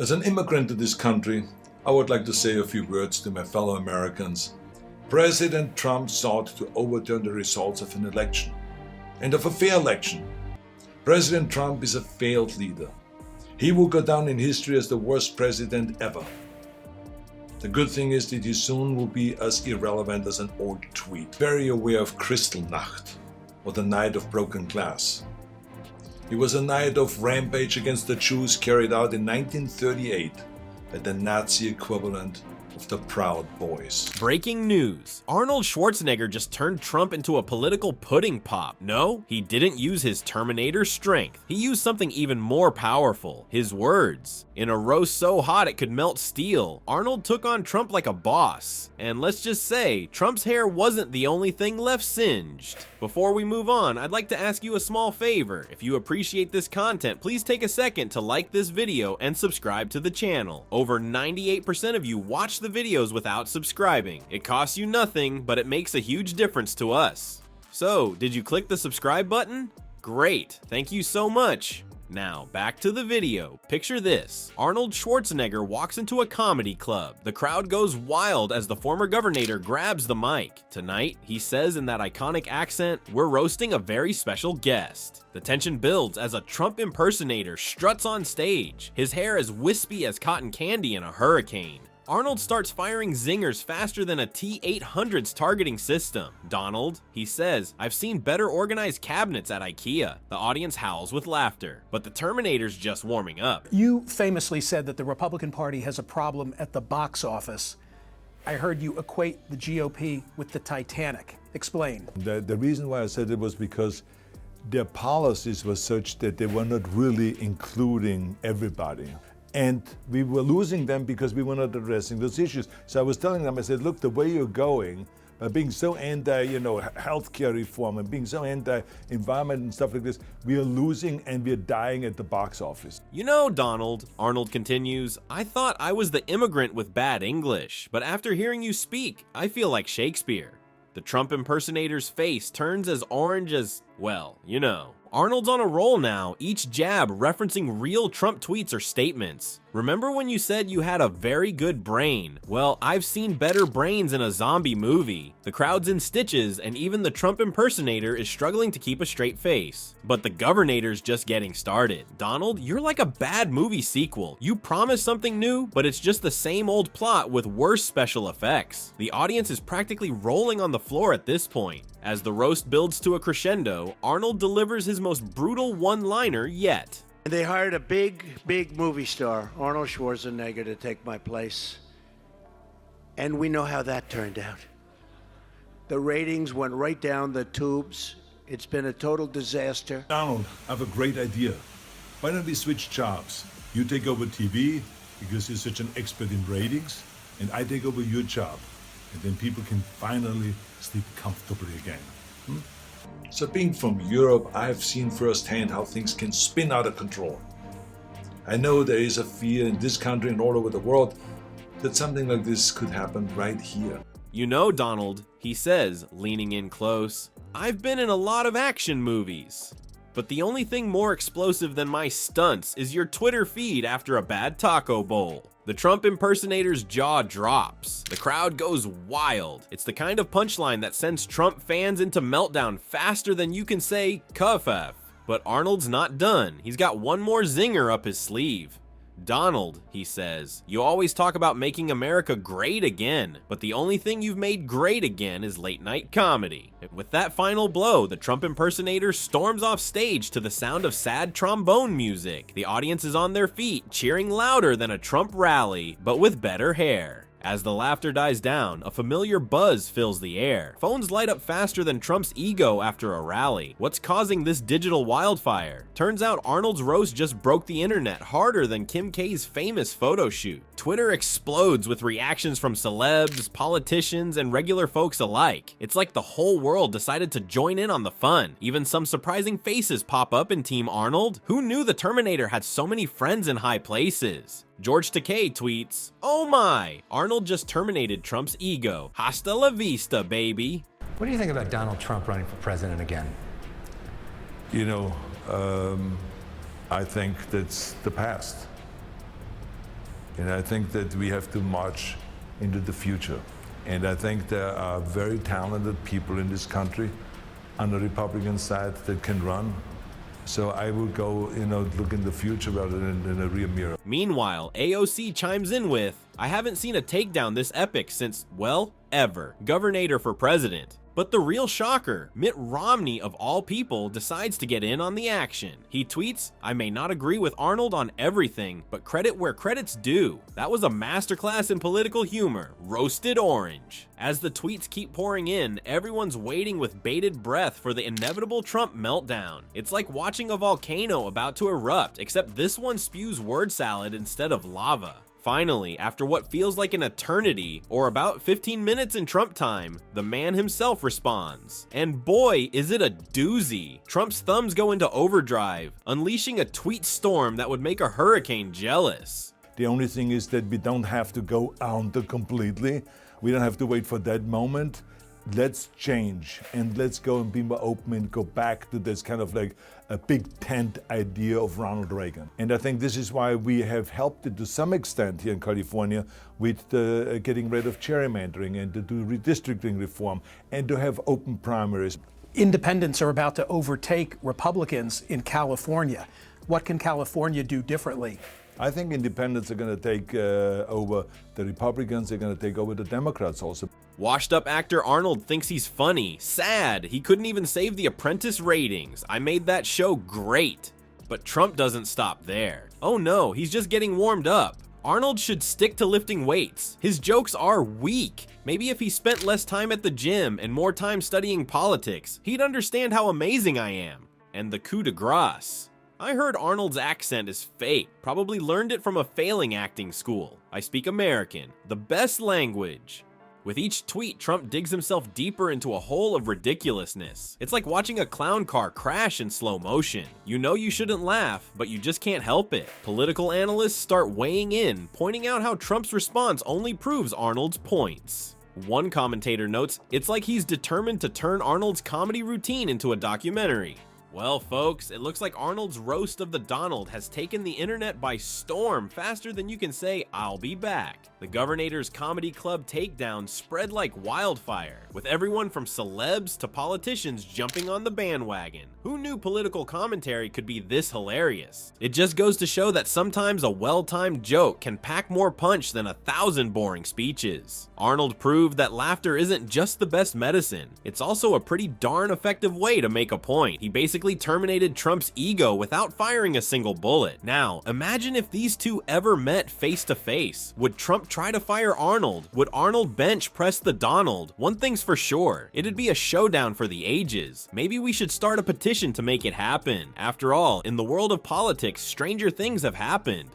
As an immigrant to this country, I would like to say a few words to my fellow Americans. President Trump sought to overturn the results of an election, and of a fair election. President Trump is a failed leader. He will go down in history as the worst president ever. The good thing is that he soon will be as irrelevant as an old tweet. Very aware of Kristallnacht, or the Night of Broken Glass. It was a night of rampage against the Jews carried out in 1938 by the Nazi equivalent of the Proud Boys. Breaking news. Arnold Schwarzenegger just turned Trump into a political pudding pop. No, he didn't use his Terminator strength. He used something even more powerful. His words. In a roast so hot it could melt steel, Arnold took on Trump like a boss. And let's just say, Trump's hair wasn't the only thing left singed. Before we move on, I'd like to ask you a small favor. If you appreciate this content, please take a second to like this video and subscribe to the channel. Over 98% of you watch the videos without subscribing. It costs you nothing, but it makes a huge difference to us. So, did you click the subscribe button? Great, thank you so much. Now, back to the video. Picture this. Arnold Schwarzenegger walks into a comedy club. The crowd goes wild as the former governor grabs the mic. Tonight, he says in that iconic accent, "We're roasting a very special guest." The tension builds as a Trump impersonator struts on stage. His hair as wispy as cotton candy in a hurricane. Arnold starts firing zingers faster than a T-800's targeting system. "Donald," he says, "I've seen better organized cabinets at IKEA." The audience howls with laughter, but the Terminator's just warming up. You famously said that the Republican Party has a problem at the box office. I heard you equate the GOP with the Titanic. Explain. The reason why I said it was because their policies were such that they were not really including everybody. And we were losing them because we were not addressing those issues. So I was telling them, I said, look, the way you're going, by being so healthcare reform and being so anti-environment and stuff like this, we are losing and we are dying at the box office. "You know, Donald," Arnold continues, "I thought I was the immigrant with bad English, but after hearing you speak, I feel like Shakespeare." The Trump impersonator's face turns as orange as, well, you know. Arnold's on a roll now, each jab referencing real Trump tweets or statements. "Remember when you said you had a very good brain? Well, I've seen better brains in a zombie movie." The crowd's in stitches, and even the Trump impersonator is struggling to keep a straight face. But the governor's just getting started. "Donald, you're like a bad movie sequel. You promise something new, but it's just the same old plot with worse special effects." The audience is practically rolling on the floor at this point. As the roast builds to a crescendo, Arnold delivers his most brutal one-liner yet. And they hired a big movie star, Arnold Schwarzenegger, to take my place. And we know how that turned out. The ratings went right down the tubes. It's been a total disaster. Arnold, I have a great idea. Why don't we switch jobs? You take over TV because you're such an expert in ratings, and I take over your job. And then people can finally sleep comfortably again. So being from Europe, I've seen firsthand how things can spin out of control. I know there is a fear in this country and all over the world that something like this could happen right here. "You know, Donald," he says, leaning in close, "I've been in a lot of action movies. But the only thing more explosive than my stunts is your Twitter feed after a bad taco bowl." The Trump impersonator's jaw drops. The crowd goes wild. It's the kind of punchline that sends Trump fans into meltdown faster than you can say "cuff-f." But Arnold's not done. He's got one more zinger up his sleeve. "Donald," he says, "you always talk about making America great again, but the only thing you've made great again is late-night comedy." With that final blow, the Trump impersonator storms off stage to the sound of sad trombone music. The audience is on their feet, cheering louder than a Trump rally, but with better hair. As the laughter dies down, a familiar buzz fills the air. Phones light up faster than Trump's ego after a rally. What's causing this digital wildfire? Turns out Arnold's roast just broke the internet harder than Kim K's famous photo shoot. Twitter explodes with reactions from celebs, politicians, and regular folks alike. It's like the whole world decided to join in on the fun. Even some surprising faces pop up in Team Arnold. Who knew the Terminator had so many friends in high places? George Takei tweets, "Oh my, Arnold just terminated Trump's ego. Hasta la vista, baby." What do you think about Donald Trump running for president again? I think that's the past. And I think that we have to march into the future. And I think there are very talented people in this country on the Republican side that can run. So I will go, look in the future rather than in a rear mirror. Meanwhile, AOC chimes in with, I haven't seen a takedown this epic since, well, ever. Governor for president. But the real shocker, Mitt Romney of all people decides to get in on the action. He tweets, I may not agree with Arnold on everything, but credit where credit's due. That was a masterclass in political humor, roasted orange. As the tweets keep pouring in, everyone's waiting with bated breath for the inevitable Trump meltdown. It's like watching a volcano about to erupt, except this one spews word salad instead of lava. Finally, after what feels like an eternity, or about 15 minutes in Trump time, the man himself responds. And boy, is it a doozy. Trump's thumbs go into overdrive, unleashing a tweet storm that would make a hurricane jealous. The only thing is that we don't have to go under completely. We don't have to wait for that moment. Let's change and let's go and be more open and go back to this kind of like a big tent idea of Ronald Reagan. And I think this is why we have helped it to some extent here in California with getting rid of gerrymandering and to do redistricting reform and to have open primaries. Independents are about to overtake Republicans in California. What can California do differently? I think independents are going to take over the Republicans, they're going to take over the Democrats also. Washed up actor Arnold thinks he's funny. Sad. He couldn't even save The Apprentice ratings. I made that show great. But Trump doesn't stop there. Oh no, he's just getting warmed up. Arnold should stick to lifting weights. His jokes are weak. Maybe if he spent less time at the gym and more time studying politics, he'd understand how amazing I am. And the coup de grace. I heard Arnold's accent is fake, probably learned it from a failing acting school. I speak American, the best language. With each tweet, Trump digs himself deeper into a hole of ridiculousness. It's like watching a clown car crash in slow motion. You know you shouldn't laugh, but you just can't help it. Political analysts start weighing in, pointing out how Trump's response only proves Arnold's points. One commentator notes, it's like he's determined to turn Arnold's comedy routine into a documentary. Well, folks, it looks like Arnold's roast of the Donald has taken the internet by storm faster than you can say, I'll be back. The Governor's Comedy Club takedown spread like wildfire, with everyone from celebs to politicians jumping on the bandwagon. Who knew political commentary could be this hilarious? It just goes to show that sometimes a well-timed joke can pack more punch than 1,000 boring speeches. Arnold proved that laughter isn't just the best medicine, it's also a pretty darn effective way to make a point. He basically terminated Trump's ego without firing a single bullet. Now, imagine if these two ever met face to face. Would Trump try to fire Arnold? Would Arnold bench press the Donald? One thing's for sure, it'd be a showdown for the ages. Maybe we should start a petition to make it happen. After all, in the world of politics, stranger things have happened.